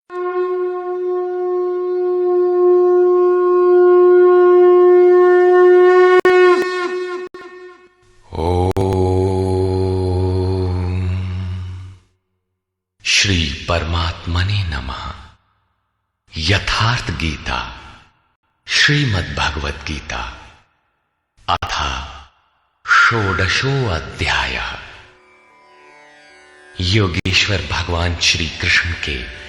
श्री परमात्मने नमः। यथार्थ गीता श्रीमद् भगवत गीता अथ षोडशो अध्यायः। योगेश्वर भगवान श्री कृष्ण के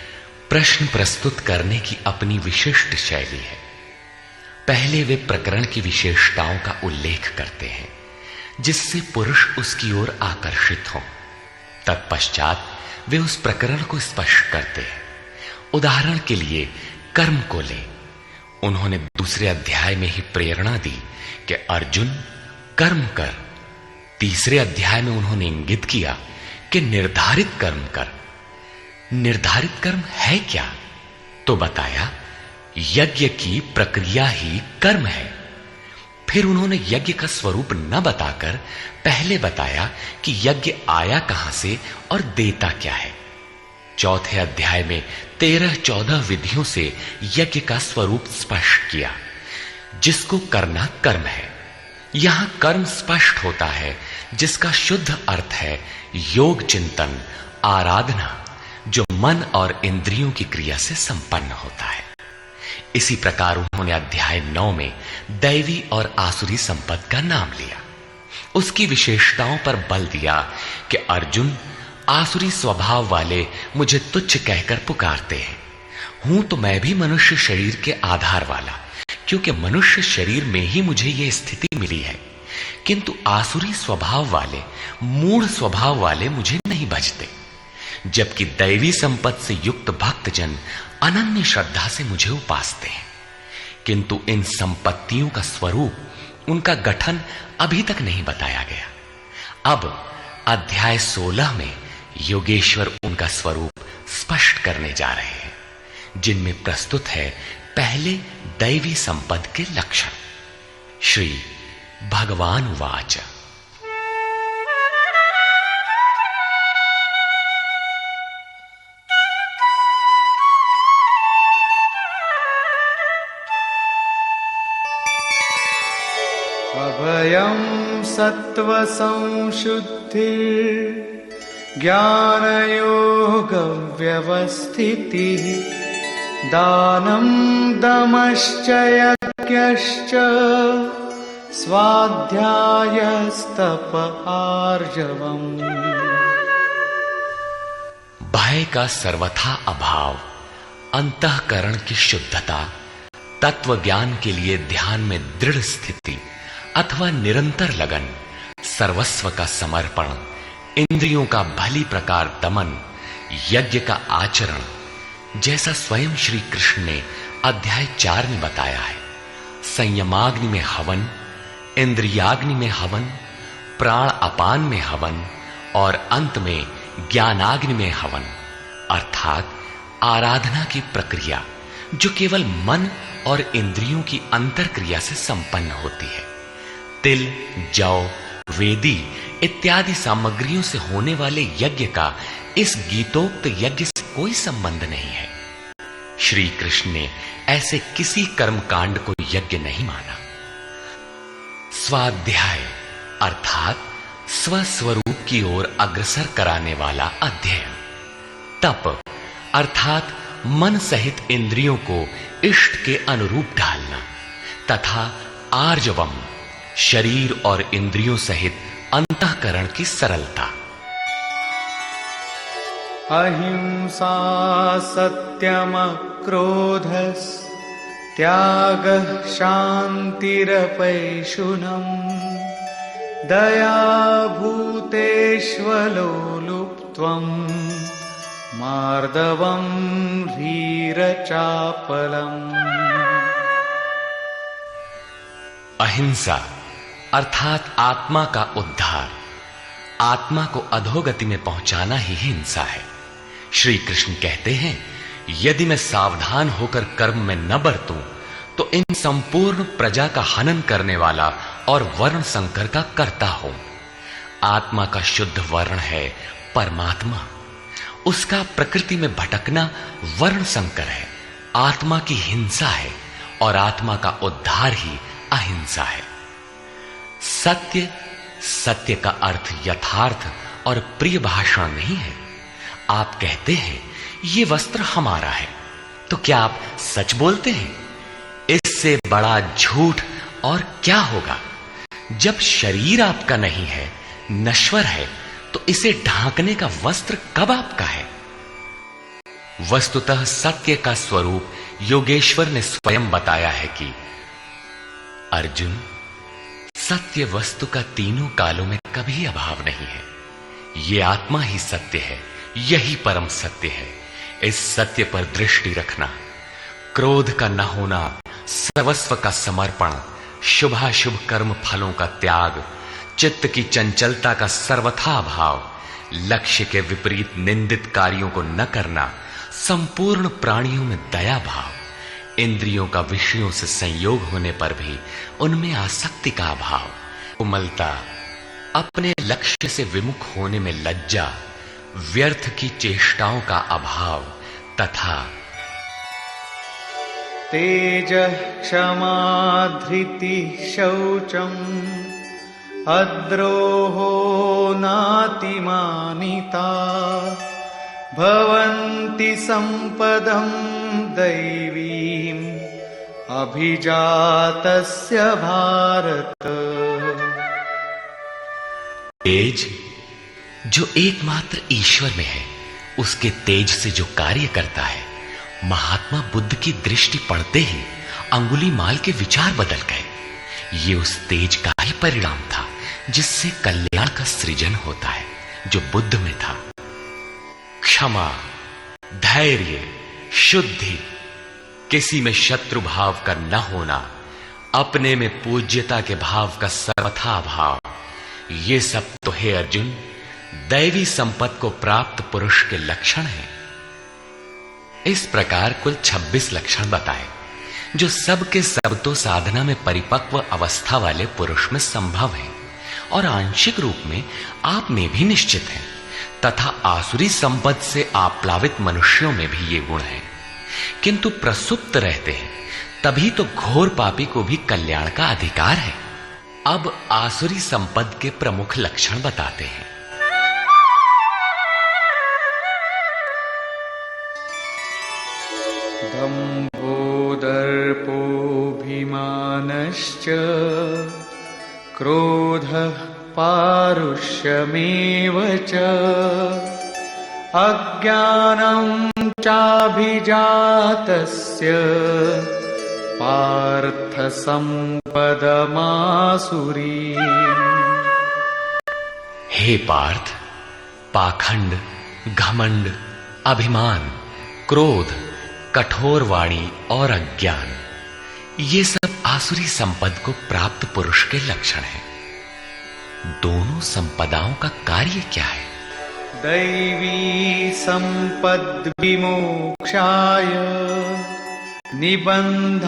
प्रश्न प्रस्तुत करने की अपनी विशिष्ट शैली है। पहले वे प्रकरण की विशेषताओं का उल्लेख करते हैं जिससे पुरुष उसकी ओर आकर्षित हों। तत्पश्चात वे उस प्रकरण को स्पष्ट करते हैं। उदाहरण के लिए कर्म को ले। उन्होंने दूसरे अध्याय में ही प्रेरणा दी कि अर्जुन कर्म कर। तीसरे अध्याय में उन्होंने इंगित किया कि निर्धारित कर्म कर। निर्धारित कर्म है क्या? तो बताया यज्ञ की प्रक्रिया ही कर्म है। फिर उन्होंने यज्ञ का स्वरूप न बताकर पहले बताया कि यज्ञ आया कहां से और देता क्या है। चौथे अध्याय में 13-14 विधियों से यज्ञ का स्वरूप स्पष्ट किया, जिसको करना कर्म है। यहां कर्म स्पष्ट होता है जिसका शुद्ध अर्थ है योग चिंतन, आराधना, जो मन और इंद्रियों की क्रिया से संपन्न होता है। इसी प्रकार उन्होंने अध्याय 9 में दैवी और आसुरी संपद का नाम लिया। उसकी विशेषताओं पर बल दिया कि अर्जुन आसुरी स्वभाव वाले मुझे तुच्छ कहकर पुकारते हैं। हूं तो मैं भी मनुष्य शरीर के आधार वाला, क्योंकि मनुष्य शरीर में ही मुझे यह स्थिति मिली है। किंतु आसुरी स्वभाव वाले, मूढ़ स्वभाव वाले मुझे नहीं भजते, जबकि दैवी संपद से युक्त भक्तजन अनन्य श्रद्धा से मुझे उपासते हैं। किंतु इन संपत्तियों का स्वरूप, उनका गठन अभी तक नहीं बताया गया। अब अध्याय 16 में योगेश्वर उनका स्वरूप स्पष्ट करने जा रहे हैं, जिनमें प्रस्तुत है पहले दैवी संपद के लक्षण। श्री भगवान उवाच। अभयं सत्त्व संशुद्धिर् ज्ञानयोग व्यवस्थितिः दानं दमश्च यज्ञश्च स्वाध्यायस्तप आर्जवम्। भय का सर्वथा अभाव, अंतःकरण की शुद्धता, तत्व ज्ञान के लिए ध्यान में दृढ़ स्थिति अथवा निरंतर लगन, सर्वस्व का समर्पण, इंद्रियों का भली प्रकार दमन, यज्ञ का आचरण, जैसा स्वयं श्री कृष्ण ने अध्याय 4 में बताया है। संयमाग्नि में हवन, इंद्रियाग्नि में हवन, प्राण अपान में हवन और अंत में ज्ञानाग्नि में हवन, अर्थात आराधना की प्रक्रिया जो केवल मन और इंद्रियों की अंतर क्रिया से संपन्न होती है। तिल, जौ, वेदी इत्यादि सामग्रियों से होने वाले यज्ञ का इस गीतोक्त यज्ञ से कोई संबंध नहीं है। श्री कृष्ण ने ऐसे किसी कर्मकांड को यज्ञ नहीं माना। स्वाध्याय अर्थात स्वस्वरूप की ओर अग्रसर कराने वाला अध्ययन। तप अर्थात मन सहित इंद्रियों को इष्ट के अनुरूप ढालना, तथा आर्जवम शरीर और इंद्रियों सहित अंतःकरण की सरलता। अहिंसा सत्यम क्रोधस् त्यागः शान्तिरपैशुनम् दया भूतेष्वलोलुप्त्वम् मार्दवम् ह्रीरचापलम्। अहिंसा अर्थात आत्मा का उद्धार, आत्मा को अधोगति में पहुंचाना ही हिंसा है। श्री कृष्ण कहते हैं, यदि मैं सावधान होकर कर्म में न बरतूं तो इन संपूर्ण प्रजा का हनन करने वाला और वर्ण संकर का कर्ता हूं। आत्मा का शुद्ध वर्ण है परमात्मा। उसका प्रकृति में भटकना वर्ण संकर है, आत्मा की हिंसा है और आत्मा का उद्धार ही अहिंसा है। सत्य, सत्य का अर्थ यथार्थ और प्रिय भाषण नहीं है। आप कहते हैं ये वस्त्र हमारा है, तो क्या आप सच बोलते हैं? इससे बड़ा झूठ और क्या होगा? जब शरीर आपका नहीं है, नश्वर है, तो इसे ढांकने का वस्त्र कब आपका है? वस्तुतः सत्य का स्वरूप योगेश्वर ने स्वयं बताया है कि अर्जुन, सत्य वस्तु का तीनों कालों में कभी अभाव नहीं है। ये आत्मा ही सत्य है, यही परम सत्य है। इस सत्य पर दृष्टि रखना, क्रोध का न होना, सर्वस्व का समर्पण, शुभाशुभ कर्म फलों का त्याग, चित्त की चंचलता का सर्वथा अभाव, लक्ष्य के विपरीत निंदित कार्यों को न करना, संपूर्ण प्राणियों में दया भाव, इंद्रियों का विषयों से संयोग होने पर भी उनमें आसक्ति का अभाव, कोमलता, अपने लक्ष्य से विमुख होने में लज्जा, व्यर्थ की चेष्टाओं का अभाव तथा तेजः क्षमा धृतिः शौचम् अद्रोहो नातिमानिता भवन्ति सम्पदं दैवीम् अभिजातस्य भारत। तेज जो एकमात्र ईश्वर में है, उसके तेज से जो कार्य करता है, महात्मा बुद्ध की दृष्टि पड़ते ही अंगुलीमाल के विचार बदल गए। ये उस तेज का ही परिणाम था जिससे कल्याण का सृजन होता है, जो बुद्ध में था। क्षमा, धैर्य, शुद्धि, किसी में शत्रु भाव का न होना, अपने में पूज्यता के भाव का सर्वथा भाव, ये सब तो हे अर्जुन दैवी संपत्ति को प्राप्त पुरुष के लक्षण हैं। इस प्रकार कुल 26 लक्षण बताए, जो सब के सब तो साधना में परिपक्व अवस्था वाले पुरुष में संभव है और आंशिक रूप में आप में भी निश्चित है, तथा आसुरी संपत्ति से आप्लावित मनुष्यों में भी ये गुण है, किंतु प्रसुप्त रहते हैं, तभी तो घोर पापी को भी कल्याण का अधिकार है। अब आसुरी संपद के प्रमुख लक्षण बताते हैं। दम्भो दर्पोऽभिमानश्च क्रोधः पारुष्यमेव च अज्ञानं चाभिजातस्य पार्थ सम्पदमासुरी। हे पार्थ, पाखंड, घमंड, अभिमान, क्रोध, कठोर वाणी और अज्ञान, ये सब आसुरी संपद को प्राप्त पुरुष के लक्षण हैं। दोनों संपदाओं का कार्य क्या है? दैवी संपद् विमोक्षाय निबन्धायासुरीमता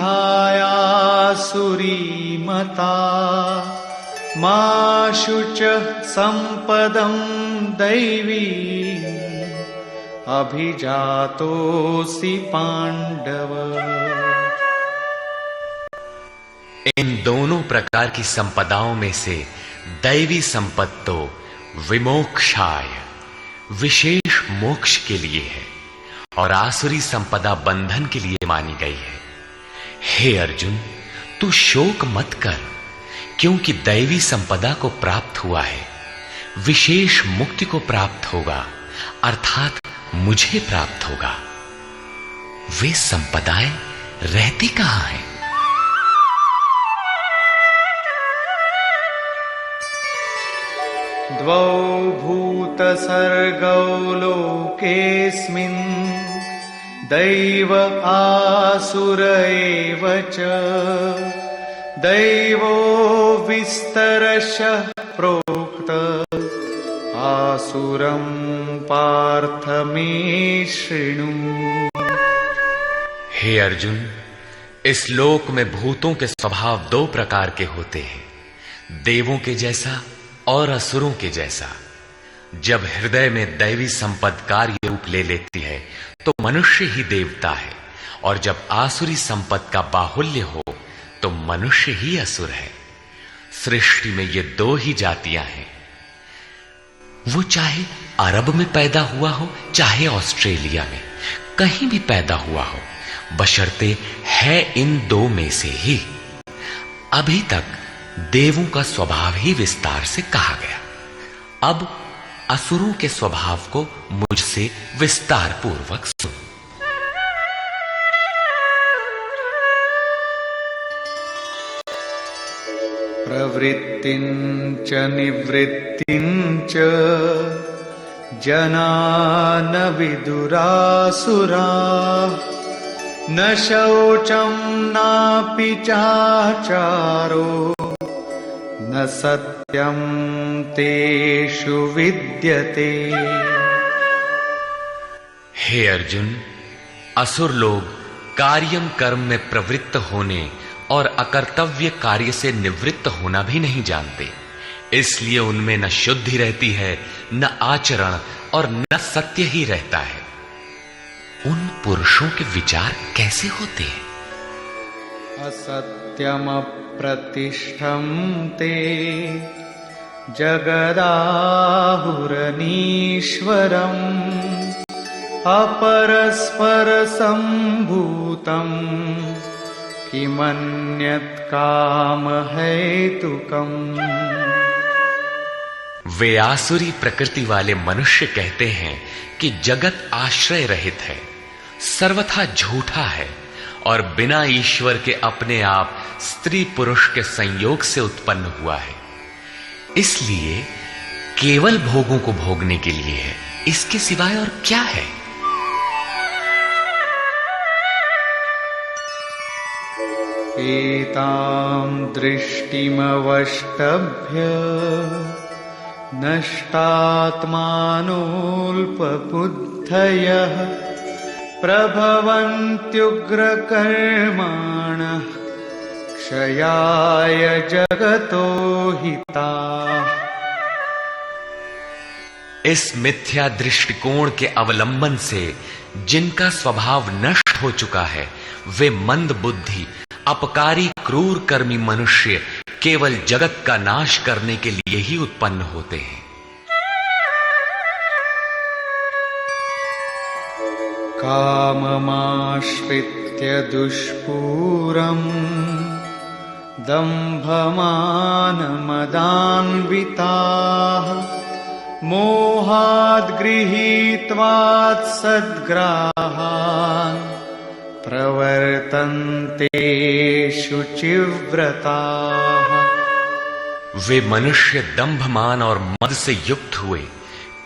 मा शुचः संपदं दैवी अभिजातोऽसि पांडव। इन दोनों प्रकार की संपदाओं में से दैवी संपत्ति तो विमोक्षाय, विशेष मोक्ष के लिए है, और आसुरी संपदा बंधन के लिए मानी गई है। हे अर्जुन, तू शोक मत कर, क्योंकि दैवी संपदा को प्राप्त हुआ है, विशेष मुक्ति को प्राप्त होगा, अर्थात मुझे प्राप्त होगा। वे संपदाएं रहती कहां हैं? द्वौ भूतसर्गौ लोकेऽस्मिन् दैव आसुर एव च दैवो विस्तरशः प्रोक्त आसुरं पार्थ मे शृणु। हे अर्जुन, इस लोक में भूतों के स्वभाव दो प्रकार के होते हैं, देवों के जैसा और असुरों के जैसा। जब हृदय में दैवी संपद कार्य रूप ले लेती है तो मनुष्य ही देवता है, और जब आसुरी संपत्ति का बाहुल्य हो तो मनुष्य ही असुर है। सृष्टि में ये दो ही जातियां हैं, वो चाहे अरब में पैदा हुआ हो चाहे ऑस्ट्रेलिया में, कहीं भी पैदा हुआ हो, बशर्ते है इन दो में से ही। अभी तक देवों का स्वभाव ही विस्तार से कहा गया, अब असुरों के स्वभाव को मुझसे विस्तार पूर्वक सुन। प्रवृत्तिं च निवृत्तिं च जना न विदुरासुराः, न शौचं नापि चाचारो, न सत्यं तेषु विद्यते। हे अर्जुन, असुर लोग कार्यम कर्म में प्रवृत्त होने और अकर्तव्य कार्य से निवृत्त होना भी नहीं जानते, इसलिए उनमें न शुद्धि रहती है, न आचरण और न सत्य ही रहता है। उन पुरुषों के विचार कैसे होते हैं? असत्यम प्रतिष्ठं ते जगदाहुरनीश्वरम्, अपरस्पर संभूतं किमन्यत् काम हेतुकम्। वे आसुरी प्रकृति वाले मनुष्य कहते हैं कि जगत आश्रय रहित है, सर्वथा झूठा है और बिना ईश्वर के अपने आप स्त्री पुरुष के संयोग से उत्पन्न हुआ है, इसलिए केवल भोगों को भोगने के लिए है, इसके सिवाय और क्या है? एतां दृष्टिमवष्टभ्य नष्टात्मानोऽल्पबुद्धयः, प्रभवन्त्युग्रकर्माणः क्षयाय जगतो हिताः। इस मिथ्या दृष्टिकोण के अवलंबन से जिनका स्वभाव नष्ट हो चुका है, वे मंद बुद्धि अपकारी क्रूर कर्मी मनुष्य केवल जगत का नाश करने के लिए ही उत्पन्न होते हैं। काममाश्रित्य दुष्पूरम् दम्भमानमदान्विताः, मोहाद् गृहीत्वात् सद्ग्राहान् प्रवर्तन्ते शुचिव्रताः। वे मनुष्य दंभमान और मद से युक्त हुए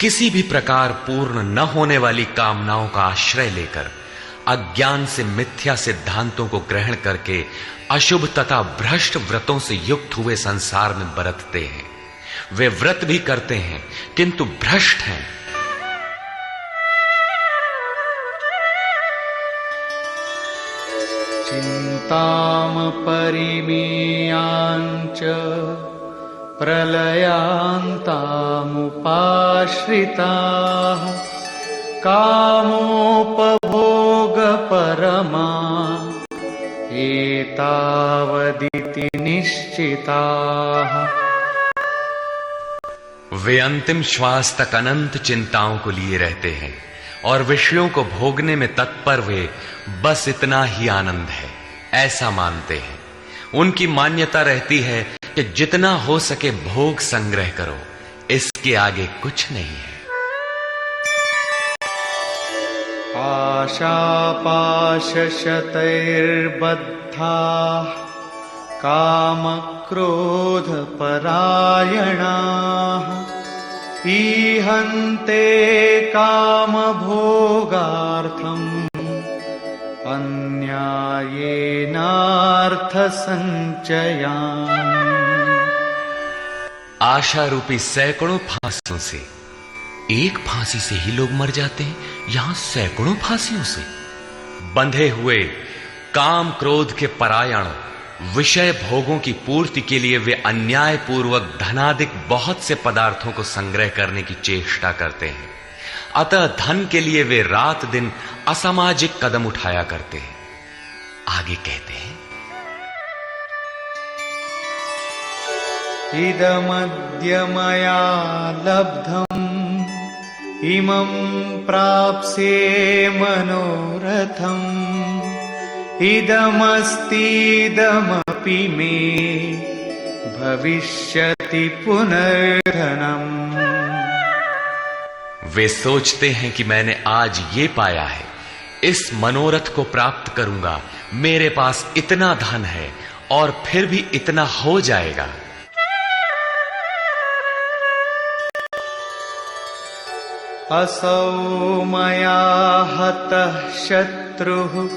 किसी भी प्रकार पूर्ण न होने वाली कामनाओं का आश्रय लेकर अज्ञान से मिथ्या सिद्धांतों को ग्रहण करके अशुभ तथा भ्रष्ट व्रतों से युक्त हुए संसार में बरतते हैं। वे व्रत भी करते हैं किंतु भ्रष्ट हैं। चिन्तामपरिमेयाञ्च प्रलयान्तामुपाश्रिताः, कामोपभोगपरमा एतावदिति निश्चिताः। वे अंतिम श्वास तक अनंत चिंताओं को लिए रहते हैं और विषयों को भोगने में तत्पर वे बस इतना ही आनंद है ऐसा मानते हैं। उनकी मान्यता रहती है कि जितना हो सके भोग संग्रह करो, इसके आगे कुछ नहीं है। आशापाशशतैर्बद्धाः कामक्रोधपरायणाः, ईहन्ते कामभोगार्थम् अन्यायेनार्थसञ्चयान्। आशा रूपी सैकड़ों फांसियों से एक फांसी से ही लोग मर जाते हैं, यहां सैकड़ों फांसियों से बंधे हुए काम क्रोध के परायण विषय भोगों की पूर्ति के लिए वे अन्याय पूर्वक धनाधिक बहुत से पदार्थों को संग्रह करने की चेष्टा करते हैं। अतः धन के लिए वे रात दिन असामाजिक कदम उठाया करते हैं। आगे कहते हैं, इदमद्य मया लब्धम् इमं प्राप्स्ये मनोरथम् इदमस्तीदमपि मे भविष्यति पुनर्धनम्। वे सोचते हैं कि मैंने आज ये पाया है, इस मनोरथ को प्राप्त करूंगा, मेरे पास इतना धन है और फिर भी इतना हो जाएगा। असौ मया हतः शत्रुः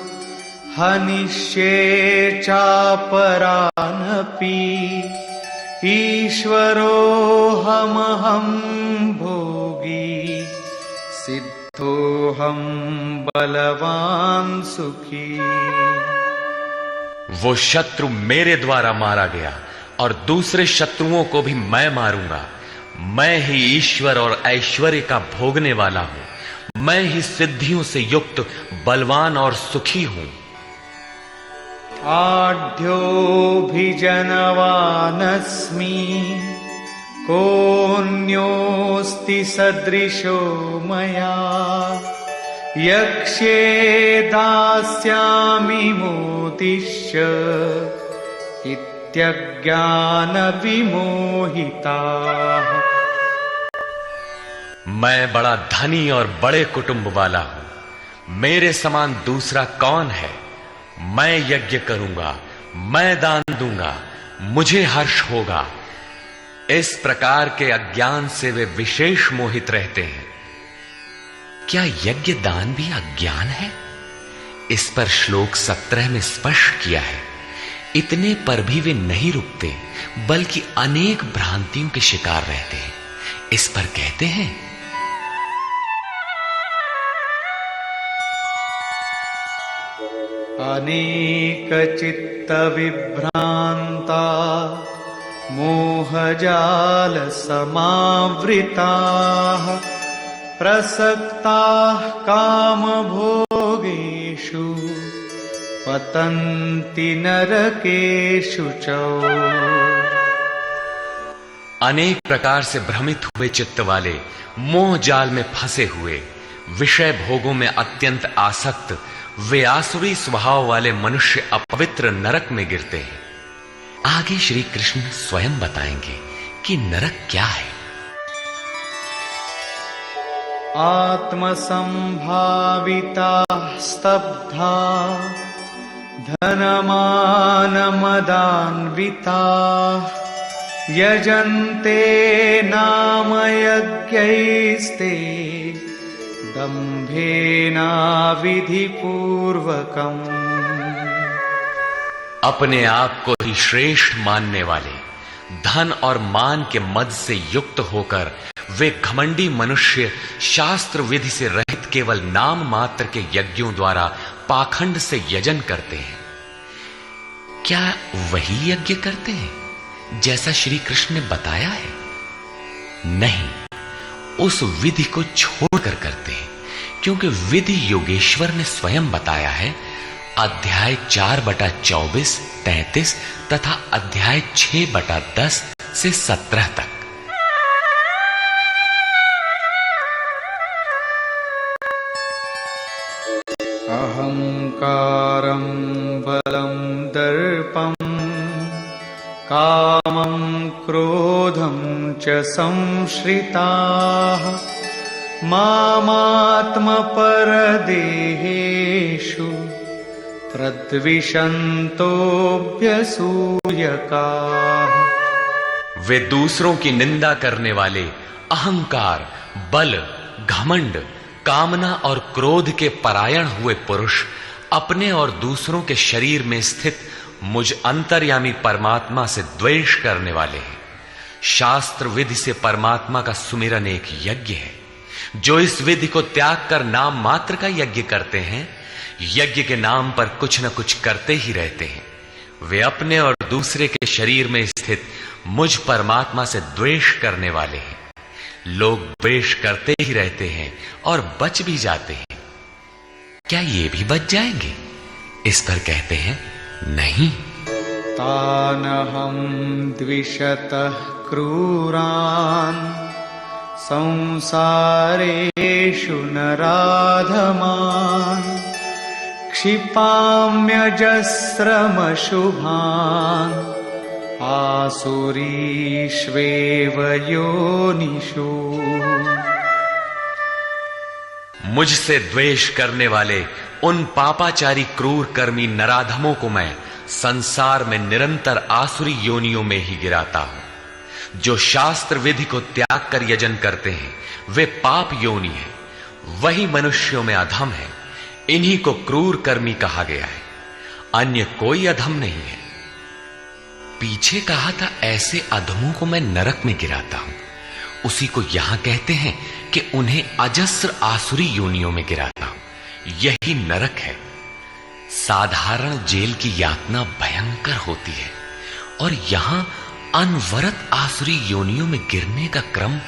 हनिष्ये चापरानपि ईश्वरोऽहमहं भोगी सिद्धोऽहं बलवान सुखी। वो शत्रु मेरे द्वारा मारा गया और दूसरे शत्रुओं को भी मैं मारूंगा। मैं ही ईश्वर और ऐश्वर्य का भोगने वाला हूं। मैं ही सिद्धियों से युक्त बलवान और सुखी हूं। आढ्योऽभिजनवानस्मि कोऽन्योऽस्ति सदृशो मया यक्ष्ये दास्यामि मोदिष्य इत्यज्ञानविमोहिताः। मैं बड़ा धनी और बड़े कुटुंब वाला हूं। मेरे समान दूसरा कौन है? मैं यज्ञ करूंगा, मैं दान दूंगा, मुझे हर्ष होगा। इस प्रकार के अज्ञान से वे विशेष मोहित रहते हैं। क्या यज्ञ दान भी अज्ञान है? इस पर श्लोक 17 में स्पष्ट किया है। इतने पर भी वे नहीं रुकते, बल्कि अनेक भ्रांतियों के शिकार रहते हैं। इस पर कहते हैं, अनेक चित्त विभ्रांता मोहजाल समावृताः प्रसक्ताः कामभोगेषु पतन्ति नरकेषु च। अनेक प्रकार से भ्रमित हुए चित्त वाले, मोह जाल में फंसे हुए, विषय भोगों में अत्यंत आसक्त, वे आसुरी स्वभाव वाले मनुष्य अपवित्र नरक में गिरते हैं। आगे श्री कृष्ण स्वयं बताएंगे कि नरक क्या है। आत्मसंभाविता स्तब्धा धनमानमदान्विता यजन्ते नाम यज्ञैस्ते दम्भेना विधिपूर्वकम्। अपने आप को ही श्रेष्ठ मानने वाले, धन और मान के मद से युक्त होकर वे घमंडी मनुष्य शास्त्र विधि से रहित केवल नाम मात्र के यज्ञों द्वारा पाखंड से यजन करते हैं। क्या वही यज्ञ करते हैं जैसा श्री कृष्ण ने बताया है? नहीं, उस विधि को छोड़कर करते हैं, क्योंकि विधि योगेश्वर ने स्वयं बताया है। अध्याय 4/24, 33 तथा अध्याय 6/10 से 17 तक। अहंकारं बलं दर्पं कामं क्रोधं च संश्रिताः मामात्मपरदेहेषु प्रद्विषन्तोऽभ्यसूयकाः। वे दूसरों की निंदा करने वाले, अहंकार, बल, घमंड, कामना और क्रोध के परायण हुए पुरुष अपने और दूसरों के शरीर में स्थित मुझ अंतर्यामी परमात्मा से द्वेष करने वाले हैं। शास्त्र विधि से परमात्मा का सुमिरन एक यज्ञ है। जो इस विधि को त्याग कर नाम मात्र का यज्ञ करते हैं, यज्ञ के नाम पर कुछ न कुछ करते ही रहते हैं। वे अपने और दूसरे के शरीर में स्थित मुझ परमात्मा से द्वेष करने वाले हैं। लोग द्वेष करते ही रहते हैं और बच भी जाते हैं, क्या ये भी बच जाएंगे? इस पर कहते हैं नहीं। तानहं द्विषतः क्रूरान् संसारेषु नराधमान् क्षिपाम्यजस्रमशुभान् आसुरीष्वेव योनिषु। मुझसे द्वेष करने वाले उन पापाचारी क्रूर कर्मी नराधमों को मैं संसार में निरंतर आसुरी योनियों में ही गिराता हूं। जो शास्त्र विधि को त्याग कर यजन करते हैं वे पाप योनि है, वही मनुष्यों में अधम है। इन्हीं को क्रूर कर्मी कहा गया है, अन्य कोई अधम नहीं है। पीछे कहा था ऐसे अधमों को मैं नरक में गिराता हूं, उसी को यहां कहते हैं कि उन्हें अजस्र आसुरी योनियों में गिराता हूं। यही नरक है। साधारण जेल की यातना भयंकर होती है और यहां अनवरत आसुरी योनियों में गिरने का क्रम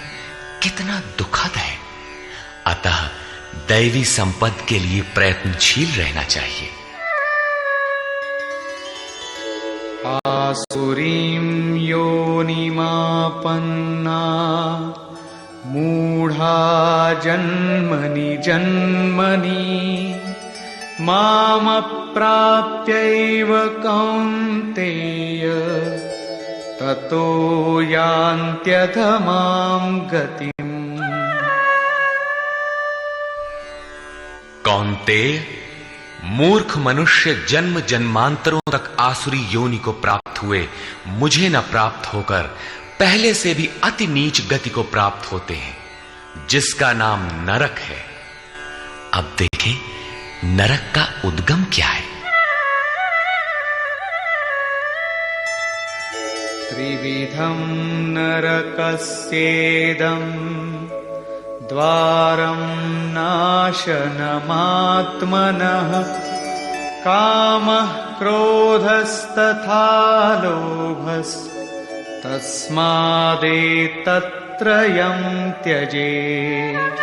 कितना दुखद है। अतः दैवी संपद के लिए प्रयत्नशील रहना चाहिए। आसुरीं योनिमापन्ना मूढ़ा जन्मनि जन्मनि मामप्राप्यैव कौन्तेय ततो यान्त्यधमां गतिम्। कौन्तेय, मूर्ख मनुष्य जन्म जन्मांतरों तक आसुरी योनि को प्राप्त हुए मुझे न प्राप्त होकर पहले से भी अति नीच गति को प्राप्त होते हैं, जिसका नाम नरक है। अब देखें नरक का उद्गम क्या है। त्रिविधं नरकस्येदं द्वारं नाशनमात्मनः कामः क्रोधस्तथा लोभस्तस्मादेतत्त्रयं त्यजेत्।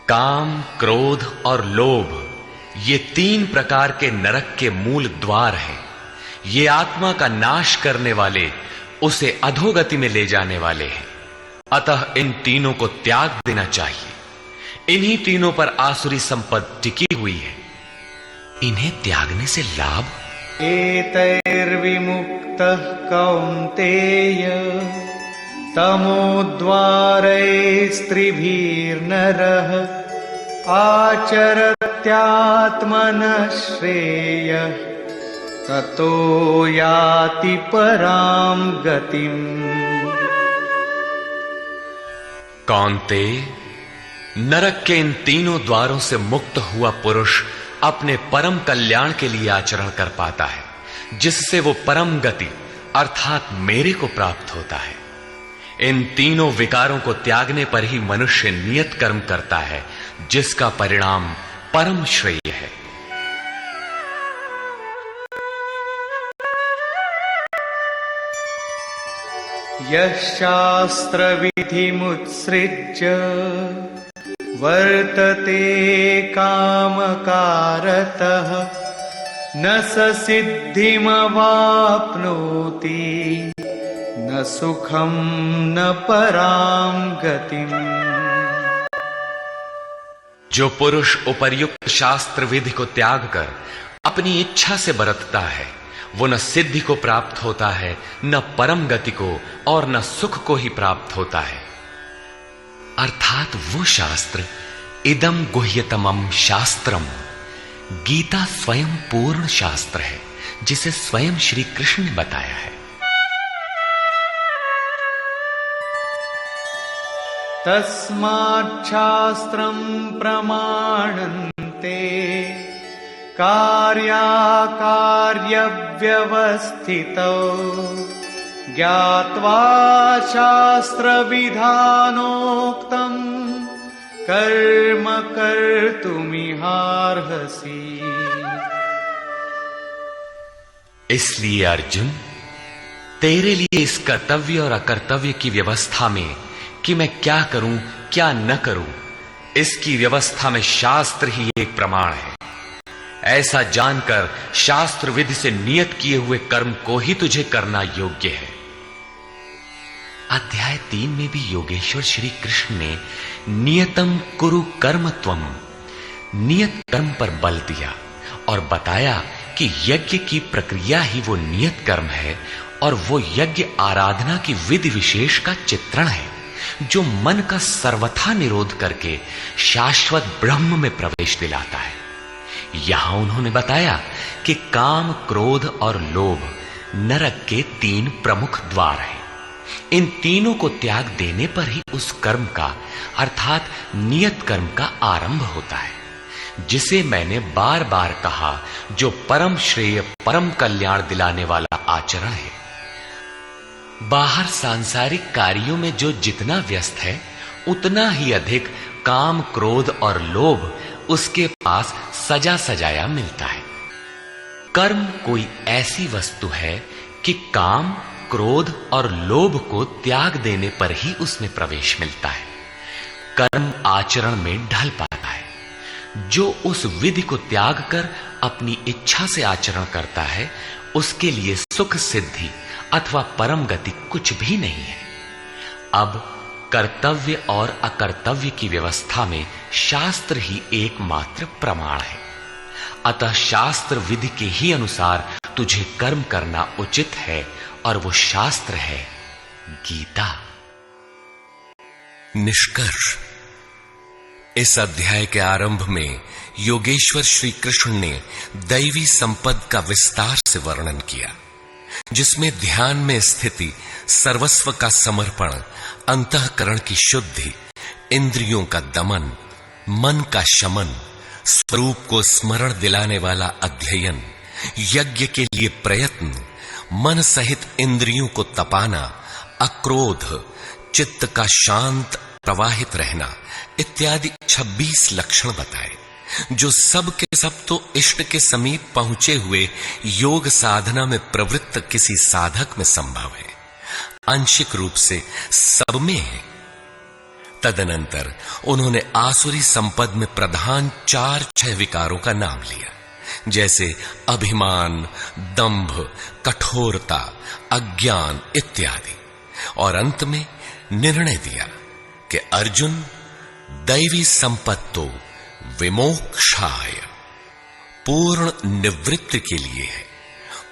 काम, क्रोध और लोभ ये तीन प्रकार के नरक के मूल द्वार हैं। ये आत्मा का नाश करने वाले, उसे अधोगति में ले जाने वाले हैं। अतः इन तीनों को त्याग देना चाहिए। इन्हीं तीनों पर आसुरी संपत्ति टिकी हुई है। इन्हें त्यागने से लाभ? एतैर्विमुक्तः कौन्तेय तमोद्वारैस्त्रिभिर्नरः आचरत्यात्मनः श्रेयः ततो याति परां गतिम्। कौन्तेय, नरक के इन तीनों द्वारों से मुक्त हुआ पुरुष अपने परम कल्याण के लिए आचरण कर पाता है, जिससे वो परम गति अर्थात मेरे को प्राप्त होता है। इन तीनों विकारों को त्यागने पर ही मनुष्य नियत कर्म करता है, जिसका परिणाम परम श्रेय है। यः शास्त्रविधिमुत्सृज्य वर्तते कामकारतः न स सिद्धिमवाप्नोति न सुखं न परां गतिम्। जो पुरुष उपर्युक्त शास्त्र विधि को त्याग कर अपनी इच्छा से बरतता है, वो न सिद्धि को प्राप्त होता है, न परम गति को और न सुख को ही प्राप्त होता है। अर्थात वो शास्त्र इदम गुह्यतमम शास्त्रम, गीता स्वयं पूर्ण शास्त्र है, जिसे स्वयं श्री कृष्ण ने बताया है। तस्माच्छास्त्रं प्रमाणन्ते कार्याकार्यव्यवस्थितौ ज्ञात्वा शास्त्रविधानोक्तं कर्म कर्तुमिहार्हसि। इसलिए अर्जुन, तेरे लिए इस कर्तव्य और अकर्तव्य की व्यवस्था में कि मैं क्या करूं क्या न करूं, इसकी व्यवस्था में शास्त्र ही एक प्रमाण है। ऐसा जानकर शास्त्र विधि से नियत किए हुए कर्म को ही तुझे करना योग्य है। अध्याय 3 में भी योगेश्वर श्री कृष्ण ने नियतम कुरु कर्म त्वम, नियत कर्म पर बल दिया और बताया कि यज्ञ की प्रक्रिया ही वो नियत कर्म है और वो यज्ञ आराधना की विधि विशेष का चित्रण है जो मन का सर्वथा निरोध करके शाश्वत ब्रह्म में प्रवेश दिलाता है। यहां उन्होंने बताया कि काम, क्रोध और लोभ नरक के 3 प्रमुख द्वार हैं। इन तीनों को त्याग देने पर ही उस कर्म का अर्थात नियत कर्म का आरंभ होता है, जिसे मैंने बार बार कहा, जो परम श्रेय परम कल्याण दिलाने वाला आचरण है। बाहर सांसारिक कार्यों में जो जितना व्यस्त है उतना ही अधिक काम, क्रोध और लोभ उसके पास सजा सजाया मिलता है। कर्म कोई ऐसी वस्तु है कि काम, क्रोध और लोभ को त्याग देने पर ही उसमें प्रवेश मिलता है, कर्म आचरण में ढल पाता है। जो उस विधि को त्याग कर अपनी इच्छा से आचरण करता है, उसके लिए सुख सिद्धि अथवा परम गति कुछ भी नहीं है। अब कर्तव्य और अकर्तव्य की व्यवस्था में शास्त्र ही एकमात्र प्रमाण है। अतः शास्त्र विधि के ही अनुसार तुझे कर्म करना उचित है और वो शास्त्र है गीता। निष्कर्ष, इस अध्याय के आरंभ में योगेश्वर श्री कृष्ण ने दैवी संपद का विस्तार से वर्णन किया, जिसमें ध्यान में स्थिति, सर्वस्व का समर्पण, अंतःकरण की शुद्धि, इंद्रियों का दमन, मन का शमन, स्वरूप को स्मरण दिलाने वाला अध्ययन, यज्ञ के लिए प्रयत्न, मन सहित इंद्रियों को तपाना, अक्रोध, चित्त का शांत प्रवाहित रहना इत्यादि 26 लक्षण बताए, जो सब के सब तो इष्ट के समीप पहुंचे हुए योग साधना में प्रवृत्त किसी साधक में संभव है, आंशिक रूप से सब में है। तदनंतर उन्होंने आसुरी संपद में प्रधान 4-6 विकारों का नाम लिया, जैसे अभिमान, दंभ, कठोरता, अज्ञान इत्यादि, और अंत में निर्णय दिया कि अर्जुन, दैवी संपत्तो विमोक्षाय, पूर्ण निवृत्ति के लिए है,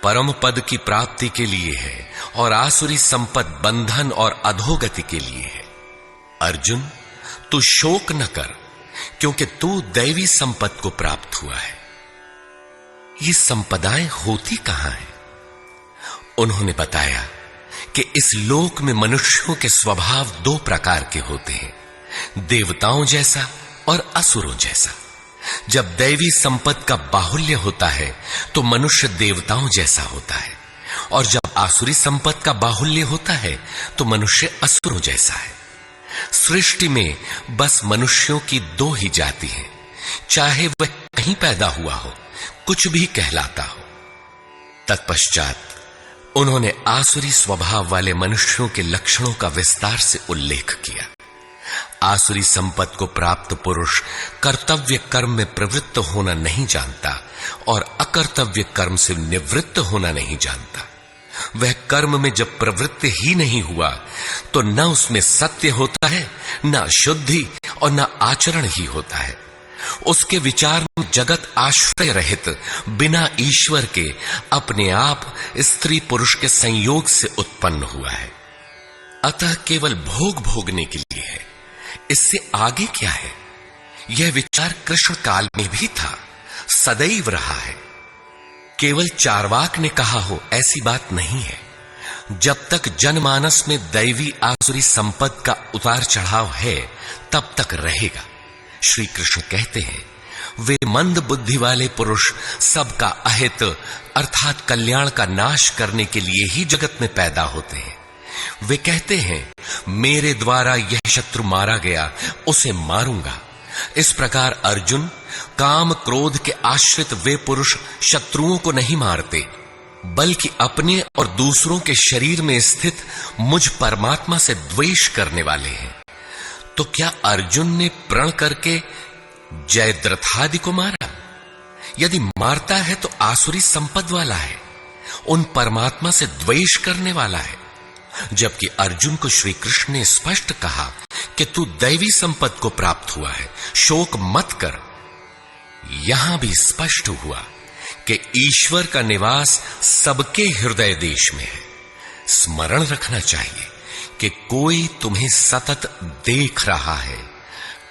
परम पद की प्राप्ति के लिए है, और आसुरी संपद बंधन और अधोगति के लिए है। अर्जुन, तू शोक न कर, क्योंकि तू दैवी संपद को प्राप्त हुआ है। ये संपदाएं होती कहां हैं? उन्होंने बताया कि इस लोक में मनुष्यों के स्वभाव 2 प्रकार के होते हैं, देवताओं जैसा और असुरों जैसा। जब दैवी संपद का बाहुल्य होता है तो मनुष्य देवताओं जैसा होता है, और जब आसुरी संपद का बाहुल्य होता है तो मनुष्य असुरों जैसा है। सृष्टि में बस मनुष्यों की 2 ही जाति हैं, चाहे वह कहीं पैदा हुआ हो, कुछ भी कहलाता हो। तत्पश्चात उन्होंने आसुरी स्वभाव वाले मनुष्यों के लक्षणों का विस्तार से उल्लेख किया। आसुरी संपत्ति को प्राप्त पुरुष कर्तव्य कर्म में प्रवृत्त होना नहीं जानता और अकर्तव्य कर्म से निवृत्त होना नहीं जानता। वह कर्म में जब प्रवृत्त ही नहीं हुआ तो न उसमें सत्य होता है, न शुद्धि और न आचरण ही होता है। उसके विचार में जगत आश्रय रहित, बिना ईश्वर के, अपने आप स्त्री पुरुष के संयोग से उत्पन्न हुआ है। अतः केवल भोग भोगने के लिए है, इससे आगे क्या है? यह विचार कृष्ण काल में भी था, सदैव रहा है। केवल चार्वाक ने कहा हो ऐसी बात नहीं है। जब तक जनमानस में दैवी आसुरी संपद का उतार चढ़ाव है तब तक रहेगा। श्री कृष्ण कहते हैं, वे मंद बुद्धि वाले पुरुष सबका अहित अर्थात कल्याण का नाश करने के लिए ही जगत में पैदा होते हैं। वे कहते हैं, मेरे द्वारा यह शत्रु मारा गया, उसे मारूंगा। इस प्रकार अर्जुन, काम क्रोध के आश्रित वे पुरुष शत्रुओं को नहीं मारते, बल्कि अपने और दूसरों के शरीर में स्थित मुझ परमात्मा से द्वेष करने वाले हैं। तो क्या अर्जुन ने प्रण करके जयद्रथादि को मारा? यदि मारता है तो आसुरी संपद वाला है, उन परमात्मा से द्वेष करने वाला है। जबकि अर्जुन को श्री कृष्ण ने स्पष्ट कहा कि तू दैवी संपद को प्राप्त हुआ है, शोक मत कर। यहां भी स्पष्ट हुआ कि ईश्वर का निवास सबके हृदय देश में है। स्मरण रखना चाहिए कि कोई तुम्हें सतत देख रहा है,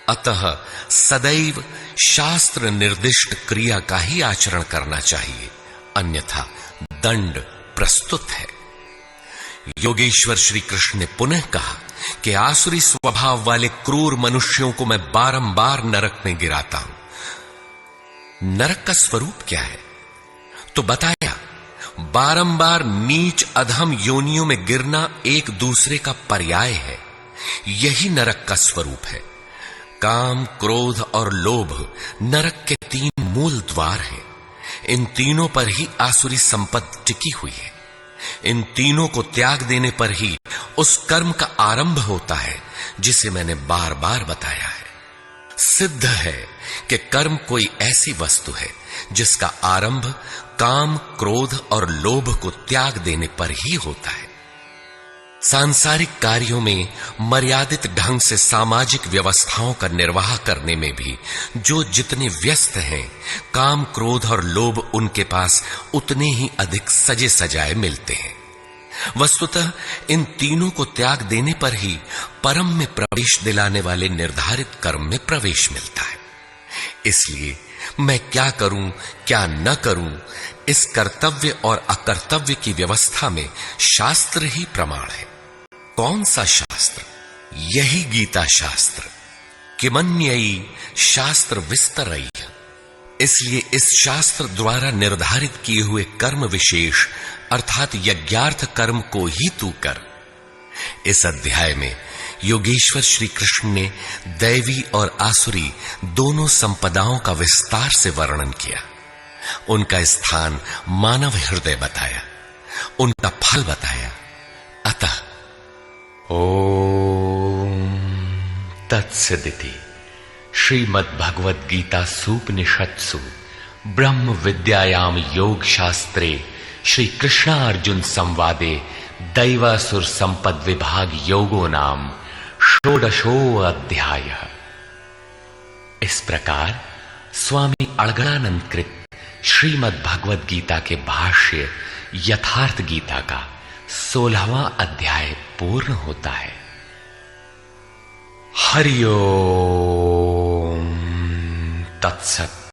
अतः सदैव शास्त्र निर्दिष्ट क्रिया का ही आचरण करना चाहिए, अन्यथा दंड प्रस्तुत है। योगेश्वर श्री कृष्ण ने पुनः कहा कि आसुरी स्वभाव वाले क्रूर मनुष्यों को मैं बारंबार नरक में गिराता हूं। नरक का स्वरूप क्या है? तो बताया, बारंबार नीच अधम योनियों में गिरना एक दूसरे का पर्याय है। यही नरक का स्वरूप है। काम, क्रोध और लोभ नरक के 3 मूल द्वार हैं। इन तीनों पर ही आसुरी संपत्ति टिकी हुई है। इन तीनों को त्याग देने पर ही उस कर्म का आरंभ होता है जिसे मैंने बार बार बताया है। सिद्ध है कि कर्म कोई ऐसी वस्तु है जिसका आरंभ काम, क्रोध और लोभ को त्याग देने पर ही होता है। सांसारिक कार्यों में मर्यादित ढंग से सामाजिक व्यवस्थाओं का निर्वाह करने में भी जो जितने व्यस्त हैं, काम, क्रोध और लोभ उनके पास उतने ही अधिक सजे सजाए मिलते हैं। वस्तुतः इन तीनों को त्याग देने पर ही परम में प्रवेश दिलाने वाले निर्धारित कर्म में प्रवेश मिलता है। इसलिए मैं क्या करूं, क्या न करूं, इस कर्तव्य और अकर्तव्य की व्यवस्था में शास्त्र ही प्रमाण है। कौन सा शास्त्र? यही गीता शास्त्र। किमन्ययी शास्त्र विस्तरयी। इसलिए इस शास्त्र द्वारा निर्धारित किए हुए कर्म विशेष अर्थात यज्ञार्थ कर्म को ही तू कर। इस अध्याय में योगेश्वर श्री कृष्ण ने दैवी और आसुरी दोनों संपदाओं का विस्तार से वर्णन किया। उनका स्थान मानव हृदय बताया, उनका फल बताया। अतः ओम तत्सदिति श्रीमद्भगवद गीता सूपनिषत्सु ब्रह्म विद्यायाम योग शास्त्रे श्री कृष्णार्जुन संवादे दैवासुर संपद विभाग योगो नाम षोडशो अध्याय। इस प्रकार स्वामी अड़गड़ानंद कृत श्रीमद् भगवद गीता के भाष्य यथार्थ गीता का 16वां अध्याय पूर्ण होता है। हरि ओम तत्सत।